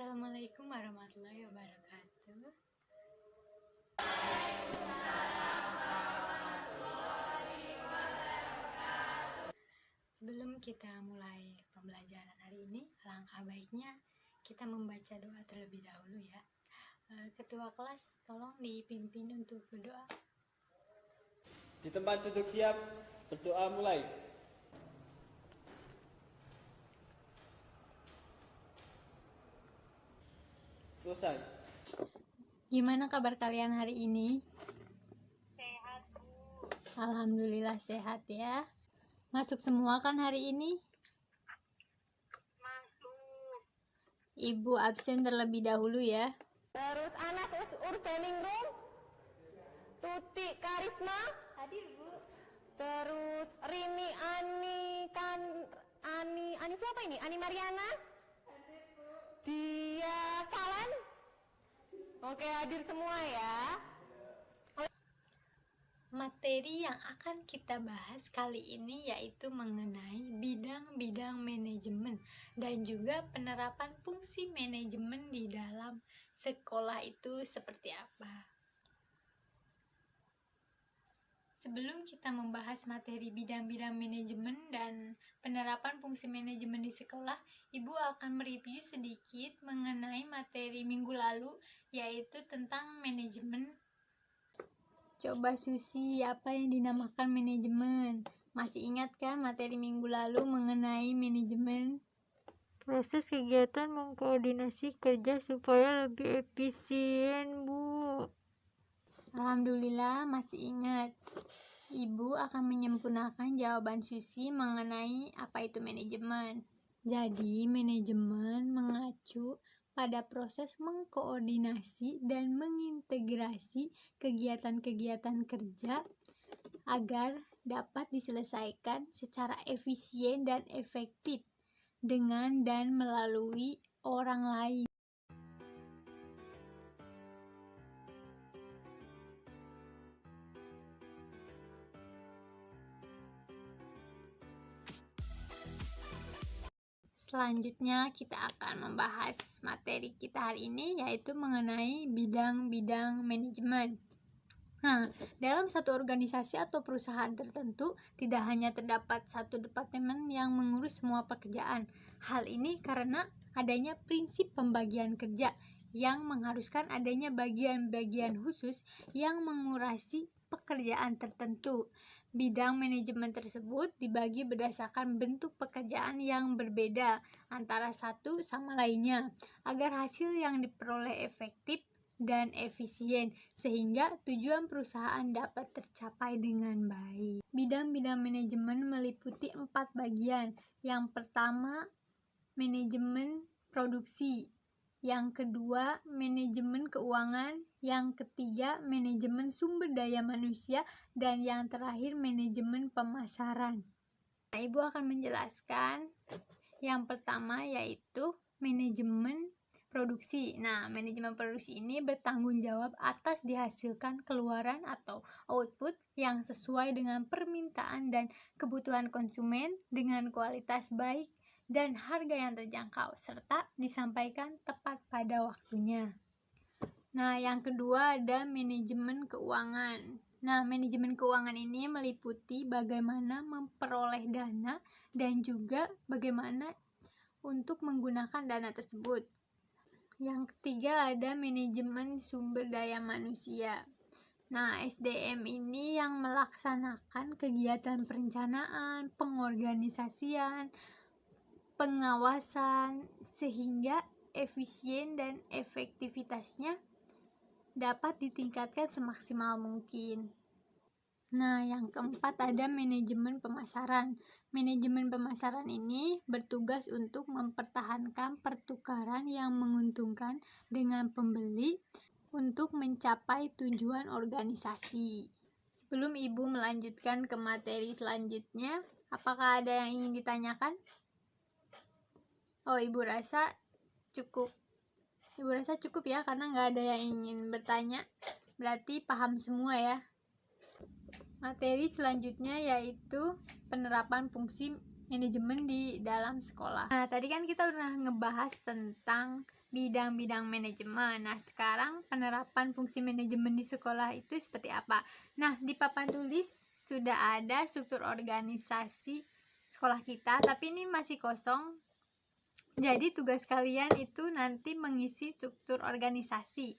Assalamualaikum warahmatullahi wabarakatuh. Sebelum kita mulai pembelajaran hari ini, alangkah baiknya kita membaca doa terlebih dahulu ya. Ketua kelas tolong dipimpin untuk berdoa. Di tempat duduk siap, berdoa mulai. Selesai. Gimana kabar kalian hari ini? Sehat, Bu. Alhamdulillah sehat ya. Masuk semua kan hari ini? Masuk. Ibu absen terlebih dahulu ya. Terus Anas Urbaning Room. Tuti Karisma. Hadir Bu. Terus Rini Ani siapa ini? Ani Mariana. Hadir Bu. Dia Falan. Oke, hadir semua ya. Materi yang akan kita bahas kali ini yaitu mengenai bidang-bidang manajemen dan juga penerapan fungsi manajemen di dalam sekolah itu seperti apa. Sebelum kita membahas materi bidang-bidang manajemen dan penerapan fungsi manajemen di sekolah, Ibu akan mereview sedikit mengenai materi minggu lalu yaitu tentang manajemen. Coba Susi, apa yang dinamakan manajemen? Masih ingat kan materi minggu lalu mengenai manajemen? Proses kegiatan mengkoordinasi kerja supaya lebih efisien, Bu. Alhamdulillah masih ingat. Ibu akan menyempurnakan jawaban Susi mengenai apa itu manajemen. Jadi, manajemen mengacu pada proses mengkoordinasi dan mengintegrasi kegiatan-kegiatan kerja agar dapat diselesaikan secara efisien dan efektif dengan dan melalui orang lain. Selanjutnya kita akan membahas materi kita hari ini yaitu mengenai bidang-bidang manajemen. Nah, dalam satu organisasi atau perusahaan tertentu tidak hanya terdapat satu departemen yang mengurus semua pekerjaan. Hal ini karena adanya prinsip pembagian kerja yang mengharuskan adanya bagian-bagian khusus yang mengurasi pekerjaan tertentu. Bidang manajemen tersebut dibagi berdasarkan bentuk pekerjaan yang berbeda antara satu sama lainnya agar hasil yang diperoleh efektif dan efisien sehingga tujuan perusahaan dapat tercapai dengan baik. Bidang-bidang manajemen meliputi 4 bagian. Yang pertama, manajemen produksi. Yang kedua, manajemen keuangan. Yang ketiga, manajemen sumber daya manusia. Dan yang terakhir, manajemen pemasaran. Nah, Ibu akan menjelaskan yang pertama yaitu manajemen produksi. Nah, manajemen produksi ini bertanggung jawab atas dihasilkan keluaran atau output yang sesuai dengan permintaan dan kebutuhan konsumen dengan kualitas baik dan harga yang terjangkau, serta disampaikan tepat pada waktunya. Nah, yang kedua ada manajemen keuangan. Nah, manajemen keuangan ini meliputi bagaimana memperoleh dana dan juga bagaimana untuk menggunakan dana tersebut. Yang ketiga ada manajemen sumber daya manusia. Nah, SDM ini yang melaksanakan kegiatan perencanaan, pengorganisasian, pengawasan sehingga efisien dan efektivitasnya dapat ditingkatkan semaksimal mungkin. Nah, yang keempat ada manajemen pemasaran. Manajemen pemasaran ini bertugas untuk mempertahankan pertukaran yang menguntungkan dengan pembeli untuk mencapai tujuan organisasi. Sebelum Ibu melanjutkan ke materi selanjutnya, apakah ada yang ingin ditanyakan? Oh, Ibu rasa cukup ya karena nggak ada yang ingin bertanya. Berarti paham semua ya. Materi selanjutnya yaitu penerapan fungsi manajemen di dalam sekolah. Nah, tadi kan kita udah ngebahas tentang bidang-bidang manajemen. Nah, sekarang penerapan fungsi manajemen di sekolah itu seperti apa? Nah, di papan tulis sudah ada struktur organisasi sekolah kita, tapi ini masih kosong. Jadi tugas kalian itu nanti mengisi struktur organisasi.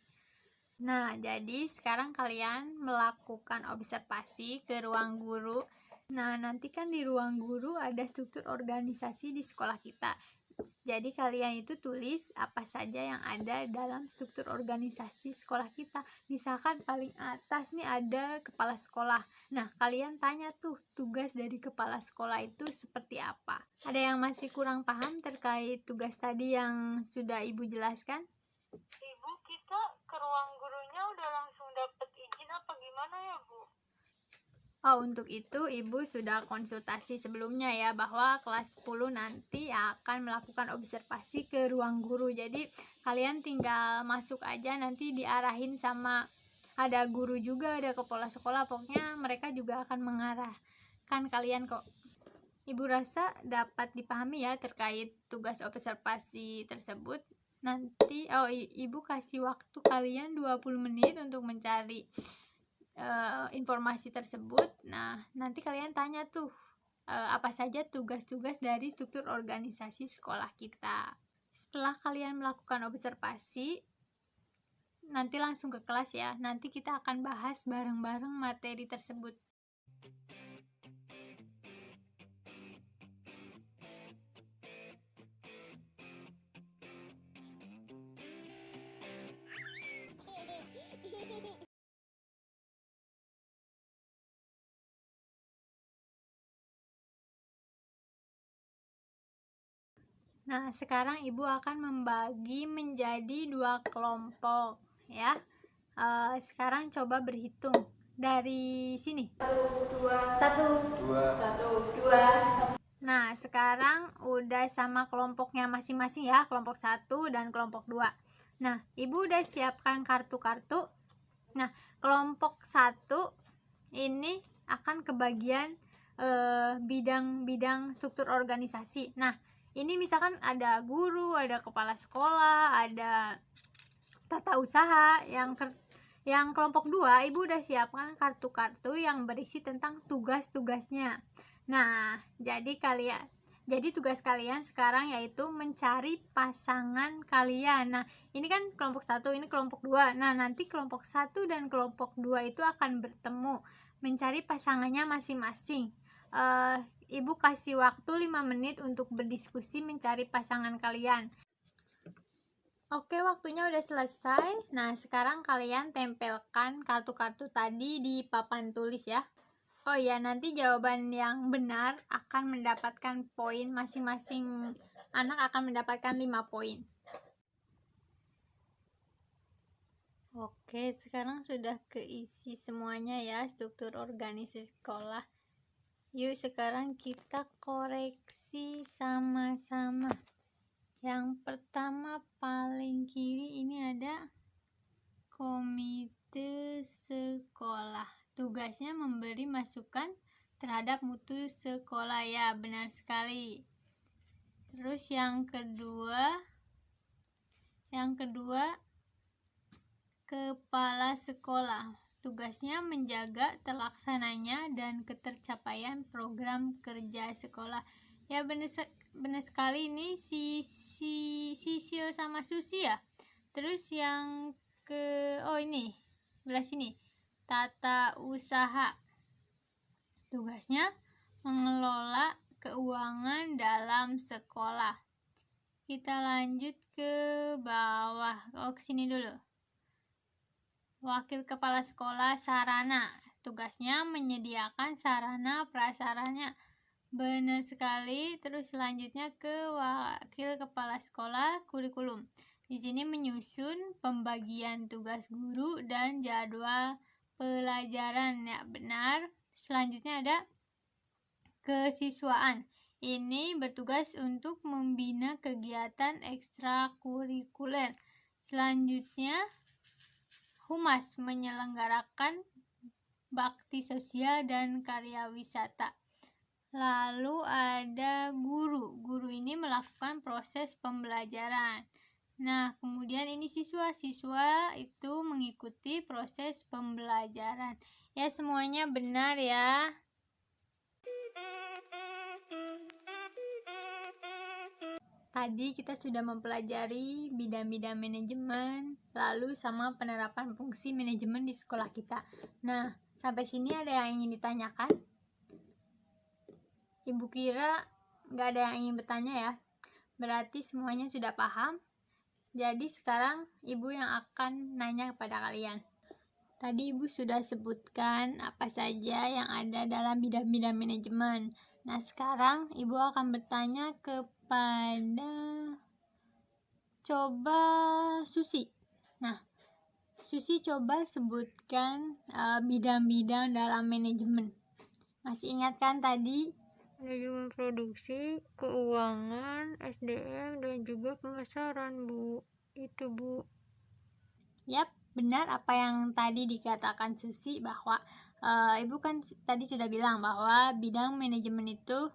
Nah, jadi sekarang kalian melakukan observasi ke ruang guru. Nah, nanti kan di ruang guru ada struktur organisasi di sekolah kita. Jadi kalian itu tulis apa saja yang ada dalam struktur organisasi sekolah kita. Misalkan paling atas nih ada kepala sekolah. Nah, kalian tanya tuh tugas dari kepala sekolah itu seperti apa. Ada yang masih kurang paham terkait tugas tadi yang sudah Ibu jelaskan? Ibu, kita ke ruang gurunya udah langsung dapet izin apa gimana ya, Bu? Oh, untuk itu Ibu sudah konsultasi sebelumnya ya, bahwa kelas 10 nanti akan melakukan observasi ke ruang guru. Jadi kalian tinggal masuk aja, nanti diarahin sama ada guru juga, ada kepala sekolah, pokoknya mereka juga akan mengarahkan kalian kok. Ibu rasa dapat dipahami ya terkait tugas observasi tersebut. Nanti Ibu kasih waktu kalian 20 menit untuk mencari informasi tersebut. Nah, nanti kalian tanya tuh apa saja tugas-tugas dari struktur organisasi sekolah kita. Setelah kalian melakukan observasi, nanti langsung ke kelas ya. Nanti kita akan bahas bareng-bareng materi tersebut. Nah, sekarang Ibu akan membagi menjadi 2 kelompok ya. Sekarang coba berhitung dari sini. 1, 2. Nah, sekarang udah sama kelompoknya masing-masing ya, kelompok 1 dan kelompok 2. Nah, Ibu udah siapkan kartu-kartu. Nah, kelompok 1 ini akan kebagian bidang-bidang struktur organisasi. Nah, ini misalkan ada guru, ada kepala sekolah, ada tata usaha. Yang kelompok 2 Ibu udah siapkan kartu-kartu yang berisi tentang tugas-tugasnya. Nah, jadi tugas kalian sekarang yaitu mencari pasangan kalian. Nah, ini kan kelompok 1, ini kelompok 2. Nah, nanti kelompok 1 dan kelompok 2 itu akan bertemu mencari pasangannya masing-masing. Ibu kasih waktu 5 menit untuk berdiskusi mencari pasangan kalian. Oke, waktunya udah selesai. Nah, sekarang kalian tempelkan kartu-kartu tadi di papan tulis ya. Oh ya, nanti jawaban yang benar akan mendapatkan poin, masing-masing anak akan mendapatkan 5 poin. Oke, sekarang sudah keisi semuanya ya struktur organisasi sekolah. Yuk sekarang kita koreksi sama-sama. Yang pertama paling kiri ini ada komite sekolah. Tugasnya memberi masukan terhadap mutu sekolah ya, benar sekali. Terus yang kedua kepala sekolah. Tugasnya menjaga terlaksananya dan ketercapaian program kerja sekolah. Ya, benar sekali, ini si Sisil sama Susi ya. Terus yang ini sebelah sini tata usaha. Tugasnya mengelola keuangan dalam sekolah. Kita lanjut ke bawah. Ke sini dulu. Wakil kepala sekolah sarana. Tugasnya menyediakan sarana prasarana. Benar sekali. Terus selanjutnya ke wakil kepala sekolah kurikulum. Di sini menyusun pembagian tugas guru dan jadwal pelajaran. Ya, benar. Selanjutnya ada kesiswaan. Ini bertugas untuk membina kegiatan ekstrakurikuler. Selanjutnya Humas menyelenggarakan bakti sosial dan karya wisata. Lalu ada guru. Guru ini melakukan proses pembelajaran. Nah, kemudian ini siswa itu mengikuti proses pembelajaran. Ya, semuanya benar ya. Tadi kita sudah mempelajari bidang-bidang manajemen, lalu sama penerapan fungsi manajemen di sekolah kita. Nah, sampai sini ada yang ingin ditanyakan? Ibu kira nggak ada yang ingin bertanya ya? Berarti semuanya sudah paham? Jadi sekarang ibu yang akan nanya kepada kalian. Tadi ibu sudah sebutkan apa saja yang ada dalam bidang-bidang manajemen. Nah, sekarang ibu akan bertanya kepada Susi. Nah, Susi coba sebutkan bidang-bidang dalam manajemen. Masih ingat kan tadi? Manajemen produksi, keuangan, SDM, dan juga pemasaran, Bu. Itu, Bu. Yap, benar apa yang tadi dikatakan Susi, bahwa ibu kan tadi sudah bilang bahwa bidang manajemen itu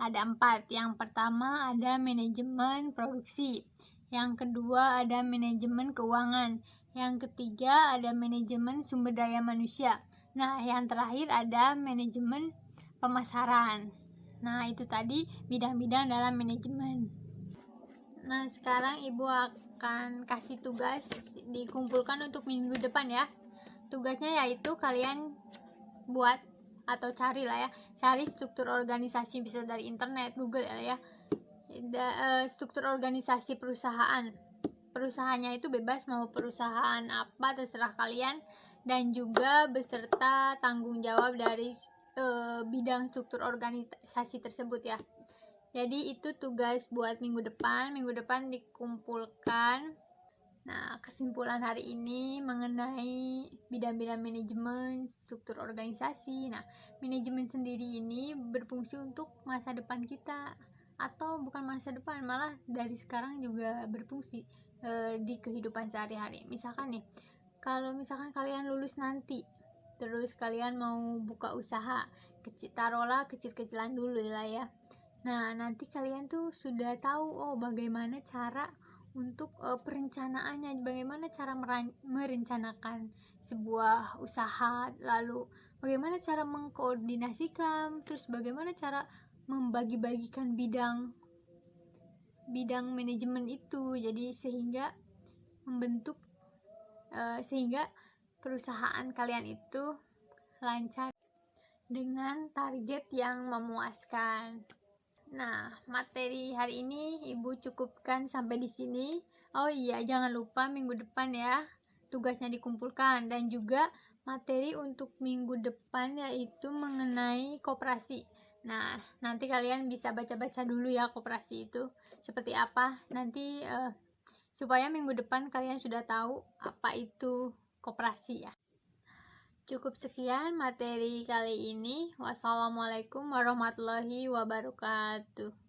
ada 4. Yang pertama ada manajemen produksi, yang kedua ada manajemen keuangan, yang ketiga ada manajemen sumber daya manusia, nah yang terakhir ada manajemen pemasaran. Nah, itu tadi bidang-bidang dalam manajemen. Nah, sekarang ibu akan kasih tugas dikumpulkan untuk minggu depan ya. Tugasnya yaitu kalian buat atau cari struktur organisasi, bisa dari internet, Google ya. Struktur organisasi perusahaannya itu bebas, mau perusahaan apa terserah kalian, dan juga beserta tanggung jawab dari bidang struktur organisasi tersebut ya. Jadi itu tugas buat minggu depan dikumpulkan. Nah, kesimpulan hari ini mengenai bidang-bidang manajemen struktur organisasi. Nah, manajemen sendiri ini berfungsi untuk masa depan kita, atau bukan masa depan, malah dari sekarang juga berfungsi di kehidupan sehari-hari. Misalkan nih, kalau misalkan kalian lulus nanti, terus kalian mau buka usaha, taruhlah kecil-kecilan dulu lah ya. Nah, nanti kalian tuh sudah tahu bagaimana cara untuk perencanaannya, bagaimana cara merencanakan sebuah usaha, lalu bagaimana cara mengkoordinasikan, terus bagaimana cara membagi-bagikan bidang manajemen itu, jadi sehingga membentuk sehingga perusahaan kalian itu lancar dengan target yang memuaskan. Nah, materi hari ini ibu cukupkan sampai di sini. Oh iya, jangan lupa minggu depan ya tugasnya dikumpulkan, dan juga materi untuk minggu depan yaitu mengenai koperasi. Nah, nanti kalian bisa baca-baca dulu ya koperasi itu seperti apa. Nanti supaya minggu depan kalian sudah tahu apa itu koperasi ya. Cukup sekian materi kali ini. Wassalamualaikum warahmatullahi wabarakatuh.